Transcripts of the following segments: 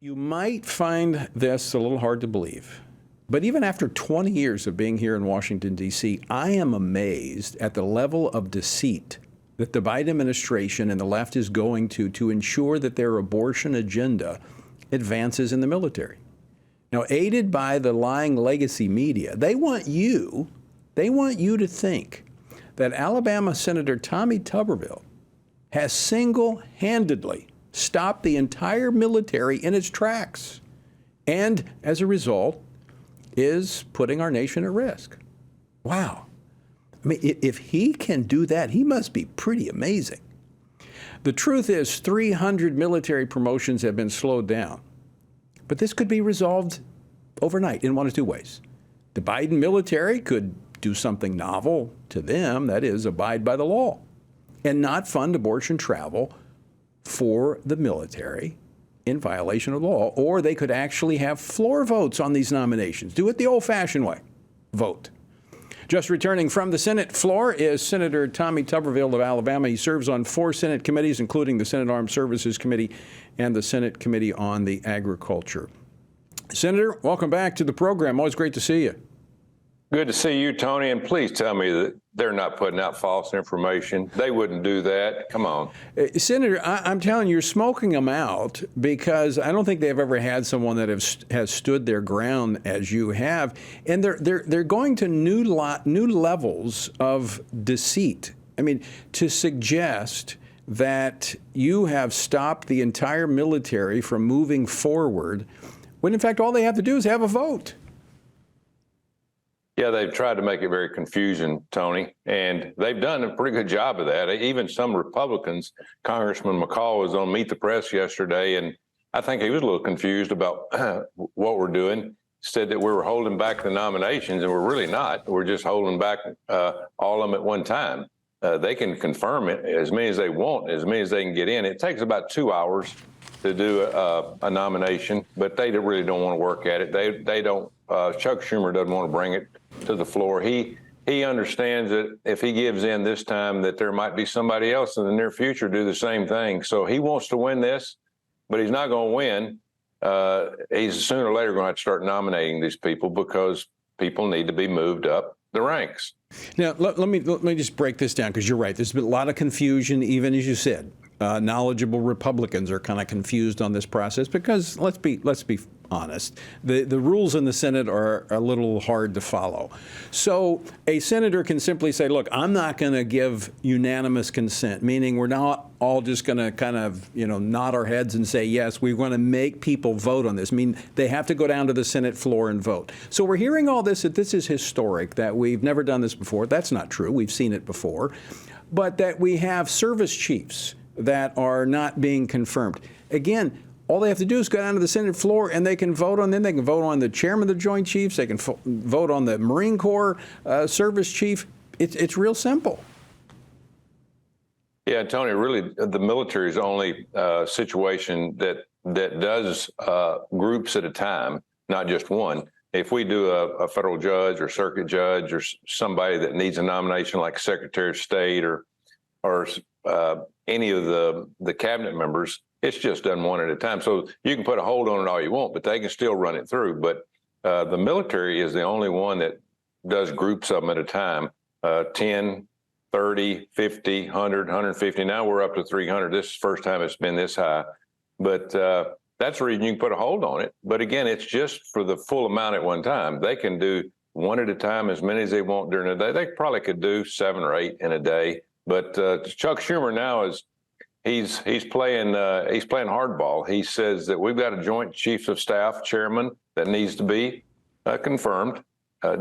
You might find this a little hard to believe, but even after 20 years of being here in Washington, D.C., I am amazed at the level of deceit that the Biden administration and the left is going to ensure that their abortion agenda advances in the military. Now, aided by the lying legacy media, they want you to think that Alabama Senator Tommy Tuberville has single-handedly stopped the entire military in its tracks, and as a result, is putting our nation at risk. Wow. I mean, if he can do that, he must be pretty amazing. The truth is 300 military promotions have been slowed down, but this could be resolved overnight in one of two ways. The Biden military could do something novel to them, that is, abide by the law, and not fund abortion travel for the military in violation of law. Or they could actually have floor votes on these nominations. Do it the old-fashioned way. Vote. Just returning from the Senate floor is Senator Tommy Tuberville of Alabama. He serves on 4 Senate committees, including the Senate Armed Services Committee and the Senate Committee on the Agriculture. Senator, welcome back to the program. Always great to see you. Good to see you, Tony, and please tell me that they're not putting out false information. They wouldn't do that. Come on. Senator, I'm telling you, you're smoking them out because I don't think they've ever had someone that has stood their ground as you have. And they're going to new levels of deceit. I mean, to suggest that you have stopped the entire military from moving forward, when in fact all they have to do is have a vote. Yeah, they've tried to make it very confusing, Tony, and they've done a pretty good job of that. Even some Republicans, Congressman McCall was on Meet the Press yesterday, and I think he was a little confused about what we're doing. Said that we were holding back the nominations, and we're really not. We're just holding back all of them at one time. They can confirm it as many as they want, as many as they can get in. It takes about 2 hours to do a nomination, but they really don't want to work at it. They don't. Chuck Schumer doesn't want to bring it to the floor. He understands that if he gives in this time, that there might be somebody else in the near future do the same thing. So he wants to win this, but he's not going to win. He's sooner or later going to have to start nominating these people because people need to be moved up the ranks. Now, let me just break this down, because you're right. There's been a lot of confusion, even as you said. Knowledgeable Republicans are kind of confused on this process because let's be honest, the rules in the Senate are a little hard to follow. So a senator can simply say, look, I'm not going to give unanimous consent, meaning we're not all just going to kind of, nod our heads and say, yes, we want to make people vote on this. I mean, they have to go down to the Senate floor and vote. So we're hearing all this, that this is historic, that we've never done this before. That's not true. We've seen it before. But that we have service chiefs that are not being confirmed. Again, all they have to do is go down to the Senate floor and they can vote on them. They can vote on the chairman of the Joint Chiefs. They can vote on the Marine Corps service chief. It's real simple. Yeah, Tony, really, the military is the only situation that does groups at a time, not just one. If we do a federal judge or circuit judge or somebody that needs a nomination like Secretary of State or any of the cabinet members, it's just done one at a time. So you can put a hold on it all you want, but they can still run it through. But the military is the only one that does groups of them at a time, 10, 30, 50, 100, 150. Now we're up to 300. This is the first time it's been this high. But that's the reason you can put a hold on it. But again, it's just for the full amount at one time. They can do one at a time, as many as they want during the day. They probably could do 7 or 8 in a day. But Chuck Schumer now he's playing hardball. He says that we've got a Joint Chiefs of Staff chairman that needs to be confirmed.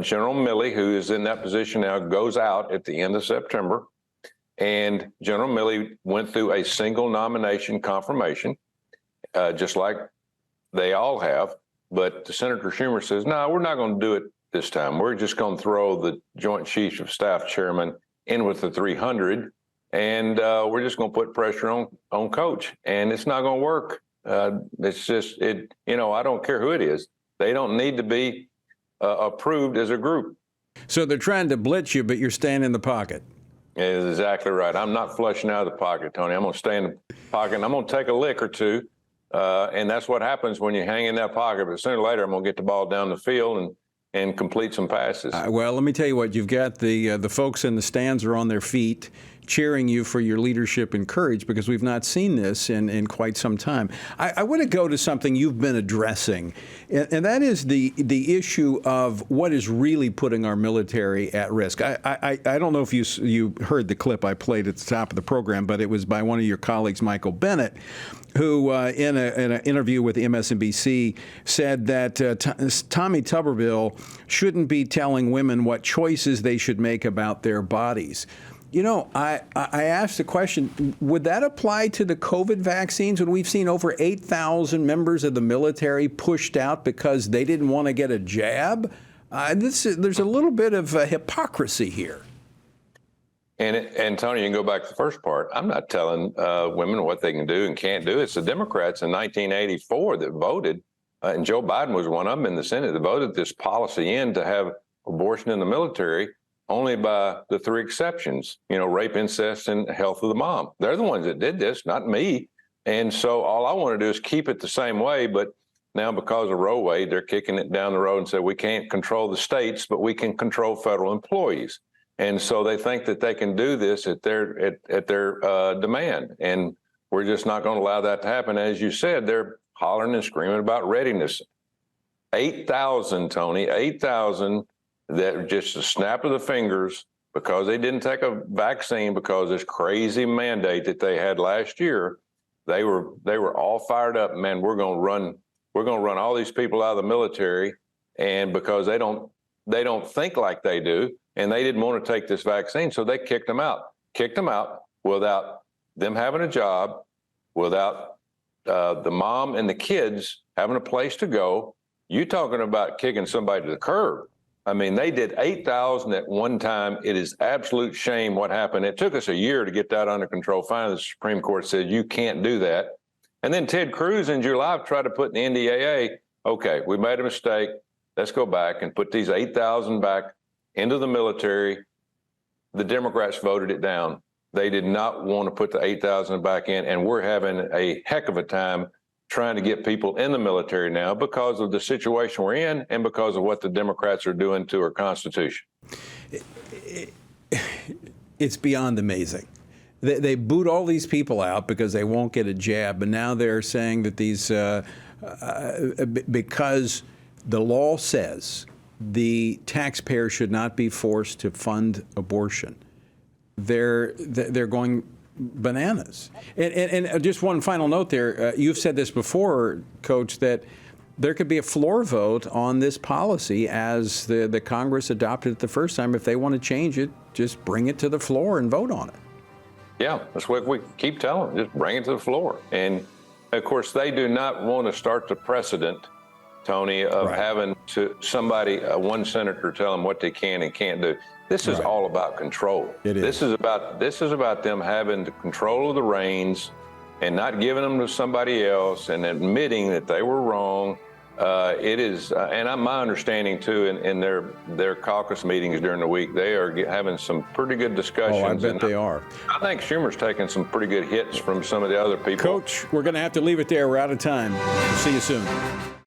General Milley, who is in that position now, goes out at the end of September. And General Milley went through a single nomination confirmation, just like they all have. But Senator Schumer says, no, we're not going to do it this time. We're just going to throw the Joint Chiefs of Staff chairman in with the 300, and we're just going to put pressure on Coach, and it's not going to work. It's just, I don't care who it is. They don't need to be approved as a group. So they're trying to blitz you, but you're staying in the pocket. Is exactly right. I'm not flushing out of the pocket, Tony. I'm going to stay in the pocket, and I'm going to take a lick or two And that's what happens when you hang in that pocket. But sooner or later, I'm going to get the ball down the field and complete some passes. Well, let me tell you what, you've got the folks in the stands are on their feet cheering you for your leadership and courage, because we've not seen this in quite some time. I want to go to something you've been addressing, and that is the issue of what is really putting our military at risk. I don't know if you heard the clip I played at the top of the program, but it was by one of your colleagues, Michael Bennett, who in an interview with MSNBC said that Tommy Tuberville shouldn't be telling women what choices they should make about their bodies. You know, I asked the question, would that apply to the COVID vaccines when we've seen over 8,000 members of the military pushed out because they didn't want to get a jab? There's a little bit of hypocrisy here. And Tony, you can go back to the first part. I'm not telling women what they can do and can't do. It's the Democrats in 1984 that voted, and Joe Biden was one of them in the Senate, that voted this policy in to have abortion in the military, only by the three exceptions, rape, incest, and health of the mom. They're the ones that did this, not me. And so all I want to do is keep it the same way. But now, because of Roe Wade, they're kicking it down the road and say we can't control the states, but we can control federal employees. And so they think that they can do this at their demand. And we're just not going to allow that to happen. As you said, they're hollering and screaming about readiness. 8,000, Tony, 8,000 that just a snap of the fingers, because they didn't take a vaccine because this crazy mandate that they had last year, they were all fired up. Man, we're going to run all these people out of the military, and because they don't think like they do, and they didn't want to take this vaccine, so they kicked them out without them having a job, without the mom and the kids having a place to go. You talking about kicking somebody to the curb? I mean, they did 8,000 at one time. It is absolute shame what happened. It took us a year to get that under control. Finally, the Supreme Court said, you can't do that. And then Ted Cruz in July tried to put in the NDAA, okay, we made a mistake. Let's go back and put these 8,000 back into the military. The Democrats voted it down. They did not want to put the 8,000 back in, and we're having a heck of a time trying to get people in the military now because of the situation we're in and because of what the Democrats are doing to our Constitution. It's beyond amazing. They boot all these people out because they won't get a jab, and now they're saying that these, because the law says the taxpayer should not be forced to fund abortion, they're going bananas. And just one final note there. You've said this before, Coach, that there could be a floor vote on this policy as the Congress adopted it the first time. If they want to change it, just bring it to the floor and vote on it. Yeah, that's what we keep telling them. Just bring it to the floor. And, of course, they do not want to start the precedent, Tony, of having to one senator tell them what they can and can't do. This is all about control. It is. This is about them having the control of the reins and not giving them to somebody else and admitting that they were wrong. It is, and my understanding too, in their caucus meetings during the week, they are having some pretty good discussions. Oh, I bet they are. I think Schumer's taking some pretty good hits from some of the other people. Coach, we're going to have to leave it there. We're out of time. We'll see you soon.